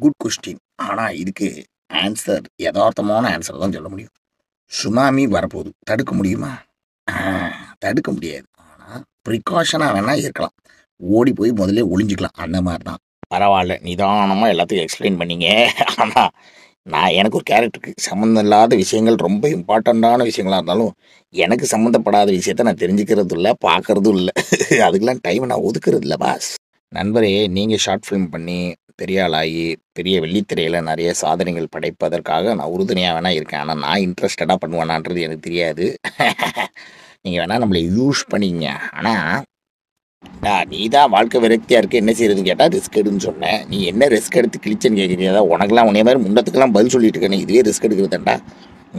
Good question. ஆனா இதுக்கு answer எதார்த்தமான ஆன்சர் தான் சொல்ல முடியும். சுனாமி வரப்போகுது. தடுக்க முடியுமா? ஆ, தடுக்க முடியாது. ஆனா ப்ரிகாஷனா வேணா இருக்கலாம். ஓடி போய் முதல்ல ஒளிஞ்சுக்கலாம். அந்த மாரி தான். பரவால்ல. நிதானமா எல்லாத்தையும் எக்ஸ்பிளைன் பண்ணீங்க. ஆனா நான் எனக்கு ஒரு கேரக்டருக்கு சம்மந்தம் இல்லாத விஷயங்கள் ரொம்ப இம்பார்ட்டண்ட்டான விஷயங்களா இருந்தாலும், எனக்கு சம்மந்தப்படாத விஷயத்த நான் தெரிஞ்சுக்கிறதும் இல்ல, பார்க்கறதும் இல்ல. அதுக்கெல்லாம் டைம் நான் ஒதுக்குறது இல்ல பாஸ். நண்பரே, நீங்க ஷார்ட் ஃபிலிம் பண்ணி பெரிய ஆளாகி, பெரிய வெள்ளித்திரையில நெறைய சாதனைகள் படைப்பதற்காக நான் உறுதுணையா வேணா இருக்கேன். ஆனா நான் இன்ட்ரஸ்டடா பண்ணுவேனான்றது எனக்கு தெரியாது. நீங்க வேணா நம்மள யூஸ் பண்ணிக்கங்க. ஆனா நீ தான் வாழ்க்கை விரக்தியா இருக்கு என்ன செய்யறதுன்னு கேட்டா ரிஸ்க் எடுன்னு சொன்னேன். நீ என்ன ரிஸ்க் எடுத்து கிழிச்சேன்னு கேட்குறீங்க. உனக்கெல்லாம் உன்னைய மாதிரி முண்டத்துக்கெல்லாம் பதில் சொல்லிட்டு இருக்கேன். இதுவே ரிஸ்க் எடுக்கிறதாண்டா.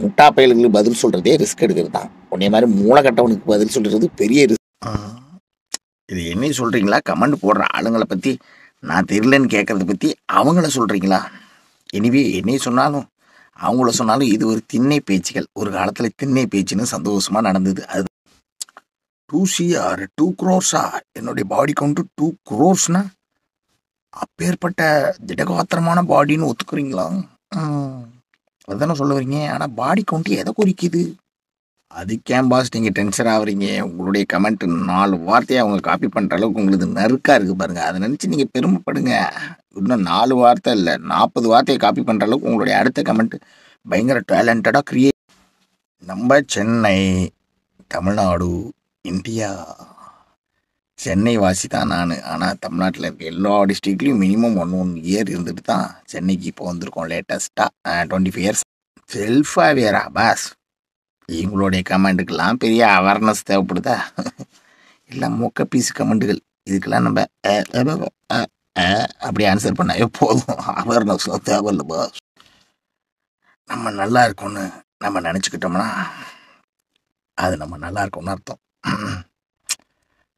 முட்டா பயல்களுக்கு பதில் சொல்றதே ரிஸ்க் எடுக்கிறது தான். உன்னைய மாதிரி மூளை கட்டவனுக்கு பதில் சொல்றது பெரிய ரிஸ்க். இது என்ன சொல்றீங்களா? கமெண்ட் போடுற ஆளுங்களை பத்தி நான் தெரியலன்னு கேட்கறத பத்தி அவங்கள சொல்றீங்களா? எனிவே என்னைய சொன்னாலும் அவங்கள சொன்னாலும் இது ஒரு திண்ணை பேச்சுகள். ஒரு காலத்துல திண்ணை பேச்சுன்னு சந்தோஷமா நடந்தது. அது 2 CR 2 crores என்னுடைய பாடி கவுண்ட் 2 crores. அப்பேற்பட்ட திடகாத்திரமான பாடின்னு ஒத்துக்குறீங்களா? ம், அதுதானே சொல்ல வரீங்க. ஆனா பாடி கவுண்ட் எதை குறிக்குது? அதுக்கேன் பாஸ் நீங்க டென்ஷன் ஆகுறீங்க? உங்களுடைய கமெண்ட் 4 வார்த்தையை அவங்க காப்பி பண்ற அளவுக்கு உங்களுக்கு நறுக்கா இருக்கு பாருங்க. அதை நினைச்சு நீங்க பெருமைப்படுங்க. இன்னும் 4 வார்த்தை இல்ல 40 வார்த்தையை காப்பி பண்ற அளவுக்கு உங்களுடைய அடுத்த கமெண்ட் பயங்கர டேலண்டடா கிரியேட். நம்ம சென்னை, தமிழ்நாடு, இந்தியா. சென்னை வாசி தான் நான். ஆனால் தமிழ்நாட்டில் இருக்க எல்லா டிஸ்ட்ரிக்ட்லையும் மினிமம் 1 இயர் இருந்துட்டு தான் சென்னைக்கு இப்போ வந்திருக்கோம் லேட்டஸ்ட்டாக 25 இயர்ஸ். Self Avera pass? இவங்களுடைய கமெண்ட்டுக்கெல்லாம் பெரிய அவேர்னஸ் தேவைப்படுதா? எல்லாம் மொக்க பீஸ் கமெண்ட்டுகள். இதுக்கெல்லாம் நம்ம அப்படி ஆன்சர் பண்ணாவே போதும். அவேர்னஸ்லாம் தேவையில்ல பாஸ். நம்ம நல்லா இருக்கோன்னு நம்ம நினச்சிக்கிட்டோம்னா அது நம்ம நல்லா இருக்கோம்னு அர்த்தம்.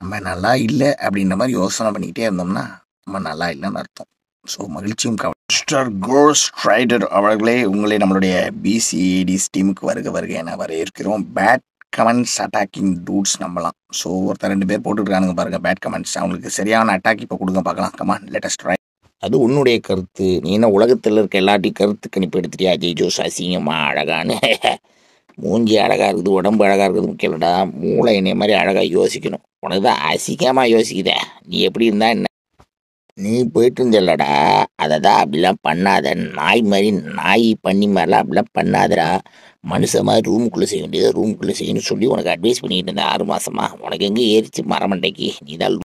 நம்ம நல்லா இல்லை அப்படின்ற மாதிரி யோசனை பண்ணிக்கிட்டே இருந்தோம்னா நம்ம நல்லா இல்லைன்னு அர்த்தம். ஸோ மகிழ்ச்சியும் மிஸ்டர் கோஸ்ட் ரைடர் அவர்களே, உங்களை நம்மளுடைய பிசிஏடிஸ் டீமுக்கு வருக என வரவேற்கிறோம். பேட் கமெண்ட்ஸ் அட்டாக்கிங் டூட்ஸ் நம்பலாம். ஸோ ஒருத்தர் 2 பேர் போட்டுருக்கானுங்க பாருங்க பேட் கமெண்ட்ஸ். அவங்களுக்கு சரியான அட்டாக் இப்போ கொடுங்க பார்க்கலாம். Come on latest try. அது உன்னுடைய கருத்து. நீ என்ன உலகத்தில் இருக்க எல்லாத்தையும் கருத்து கணிப்பு எடுத்துட்டியா? அஜய் ஜோஸ் அசிங்கமா அழகான்னு. மூஞ்சி அழகாக இருக்குது, உடம்பு அழகாக இருக்குது முக்கியம் இல்லைடா. மூளை என்னைய மாதிரி அழகாக யோசிக்கணும். உனக்கு தான் அசிங்கமாக யோசிக்குதே. நீ எப்படி இருந்தா என்ன? நீ போயிட்டு இருந்தல்லடா, அதை தான் அப்படிலாம் பண்ணாத. நாய் மாதிரி நாய் பண்ணி மாதிரிலாம் அப்படிலாம் பண்ணாதடா. மனுஷன் மாதிரி ரூமுக்குள்ளே செய்ய வேண்டியதை ரூமுக்குள்ளே செய்யணும்னு சொல்லி உனக்கு அட்வைஸ் பண்ணிக்கிட்டு இருந்தேன் 6 மாதமா. உனக்கு எங்கே ஏறிச்சு மரமண்டைக்கு? நீ தான்